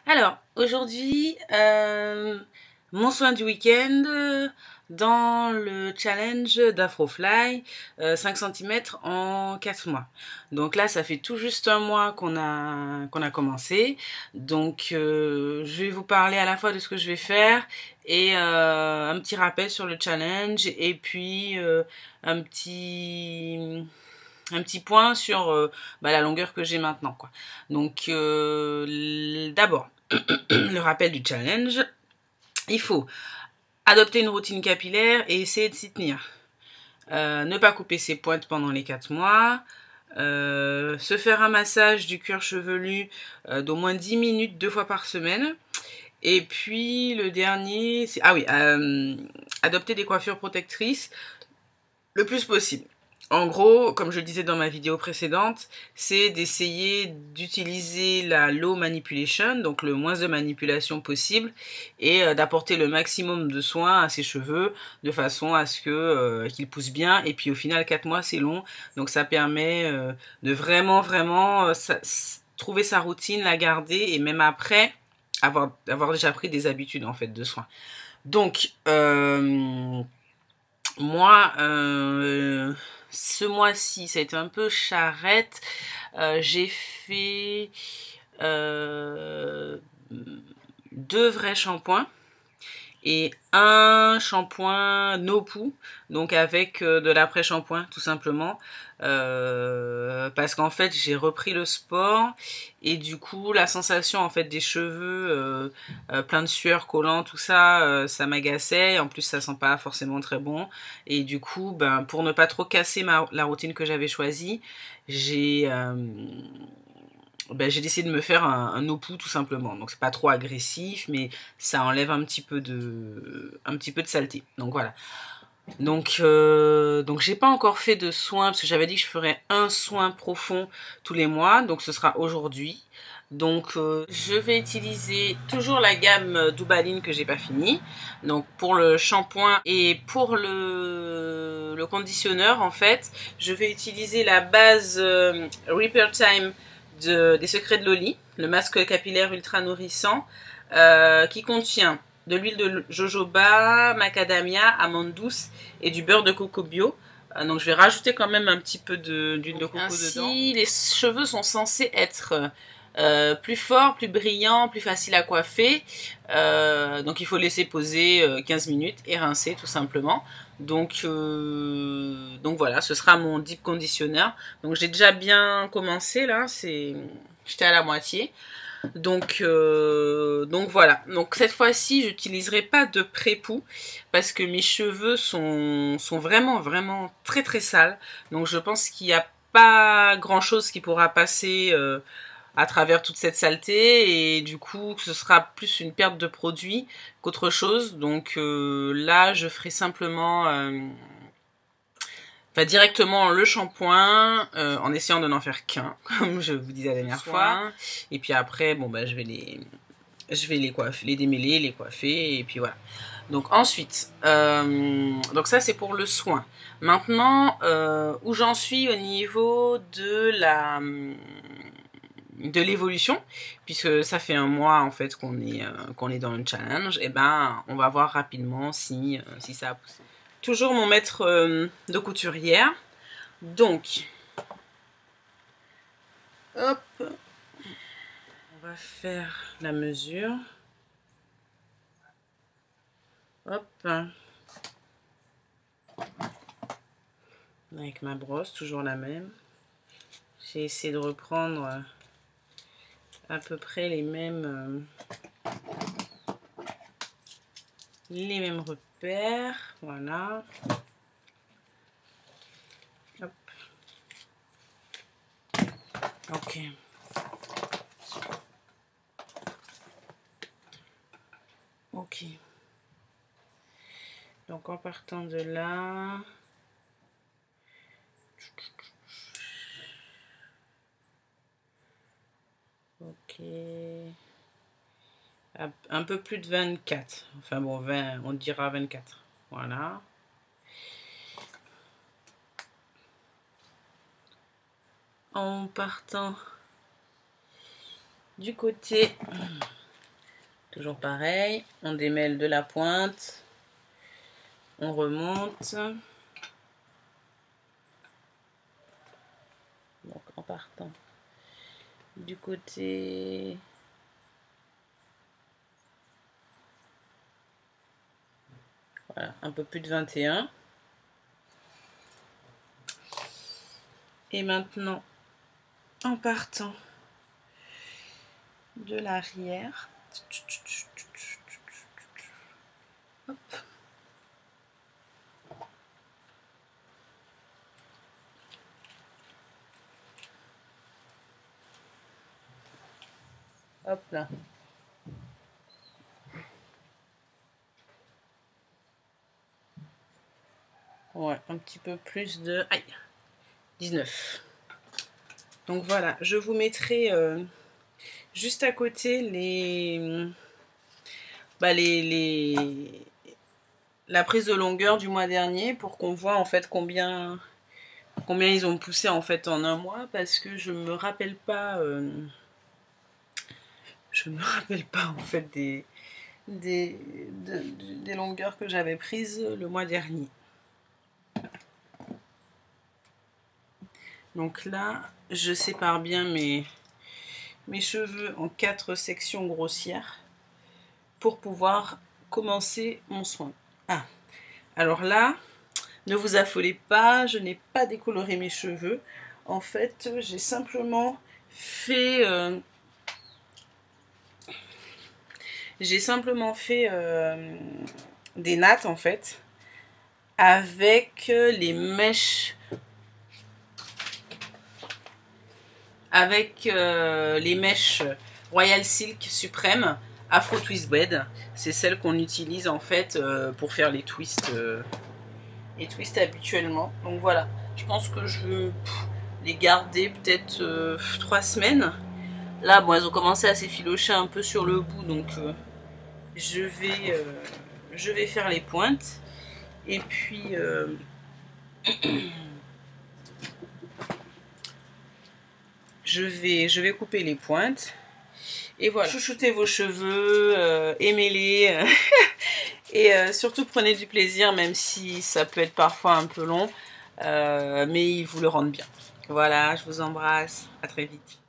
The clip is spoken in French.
Alors, aujourd'hui, mon soin du week-end dans le challenge d'Afrofly, 5 cm en 4 mois. Donc là, ça fait tout juste un mois qu'on a commencé. Donc, je vais vous parler à la fois de ce que je vais faire et un petit rappel sur le challenge et puis un petit un petit point sur la longueur que j'ai maintenant, quoi. Donc d'abord, le rappel du challenge, il faut adopter une routine capillaire et essayer de s'y tenir. Ne pas couper ses pointes pendant les 4 mois. Se faire un massage du cuir chevelu d'au moins 10 minutes 2 fois par semaine. Et puis le dernier, c'est adopter des coiffures protectrices le plus possible. En gros, comme je le disais dans ma vidéo précédente, c'est d'essayer d'utiliser la low manipulation, donc le moins de manipulation possible, et d'apporter le maximum de soins à ses cheveux, de façon à ce que qu'ils poussent bien. Et puis au final, 4 mois, c'est long, donc ça permet de vraiment trouver sa routine, la garder, et même après, avoir déjà pris des habitudes en fait de soins. Donc, moi, ce mois-ci, ça a été un peu charrette. J'ai fait 2 vrais shampoings et un shampoing no poo, donc avec de l'après-shampoing tout simplement, parce qu'en fait j'ai repris le sport et du coup la sensation en fait des cheveux plein de sueur collant, tout ça, ça m'agaçait. En plus ça sent pas forcément très bon et du coup pour ne pas trop casser la routine que j'avais choisie, j'ai décidé de me faire un no-poo tout simplement. Donc c'est pas trop agressif, mais ça enlève un petit peu de saleté. Donc voilà. Donc j'ai pas encore fait de soin parce que j'avais dit que je ferais un soin profond tous les mois. Donc ce sera aujourd'hui. Donc je vais utiliser toujours la gamme Dubaline que j'ai pas fini. Donc pour le shampoing et pour le conditionneur en fait, je vais utiliser la base Repair Time des Secrets de Loli, le masque capillaire ultra nourrissant, qui contient de l'huile de jojoba, macadamia, amande douce et du beurre de coco bio. Donc je vais rajouter quand même un petit peu d'huile de coco ainsi, dedans. Les cheveux sont censés être plus forts, plus brillants, plus faciles à coiffer. Donc il faut laisser poser 15 minutes et rincer tout simplement. Donc voilà, ce sera mon deep conditioner. Donc j'ai déjà bien commencé là, j'étais à la moitié. Donc voilà. Donc cette fois-ci, j'utiliserai pas de pré-poux parce que mes cheveux sont vraiment très très sales. Donc je pense qu'il n'y a pas grand chose qui pourra passer à travers toute cette saleté et du coup ce sera plus une perte de produit qu'autre chose. Donc là je ferai simplement directement le shampoing en essayant de n'en faire qu'un comme je vous disais la dernière fois, et puis après je vais les coiffer, les démêler, les coiffer et puis voilà. Donc ensuite donc ça c'est pour le soin. Maintenant où j'en suis au niveau de l'évolution, puisque ça fait un mois en fait qu'on est dans le challenge, et on va voir rapidement si ça a poussé. Toujours mon maître de couturière. Donc, hop, on va faire la mesure. Hop, avec ma brosse, toujours la même. J'ai essayé de reprendre à peu près les mêmes repères. Voilà. Hop. Ok. Ok. Donc en partant de là, ok, un peu plus de 24, enfin bon 20, on dira 24, voilà. En partant du côté Toujours pareil, on démêle de la pointe, on remonte. Donc en partant du côté voilà, un peu plus de 21. Et maintenant, en partant de l'arrière, hop. Hop là. Ouais, un petit peu plus de... Aïe, 19. Donc voilà, je vous mettrai juste à côté la prise de longueur du mois dernier pour qu'on voit en fait combien ils ont poussé en fait en un mois, parce que je me rappelle pas en fait des longueurs que j'avais prises le mois dernier. Donc là, je sépare bien mes cheveux en 4 sections grossières pour pouvoir commencer mon soin. Ah, alors là, ne vous affolez pas, je n'ai pas décoloré mes cheveux. En fait, j'ai simplement fait... des nattes en fait avec les mèches Royal Silk Supreme Afro Twist Bed. C'est celle qu'on utilise en fait pour faire les twists habituellement. Donc voilà, je pense que je veux les garder peut-être 3 semaines. Là, bon, elles ont commencé à s'effilocher un peu sur le bout, donc je vais faire les pointes. Et puis je vais couper les pointes. Et voilà, chouchoutez vos cheveux, aimez-les. Et surtout prenez du plaisir, même si ça peut être parfois un peu long. Mais ils vous le rendent bien. Voilà, je vous embrasse. À très vite.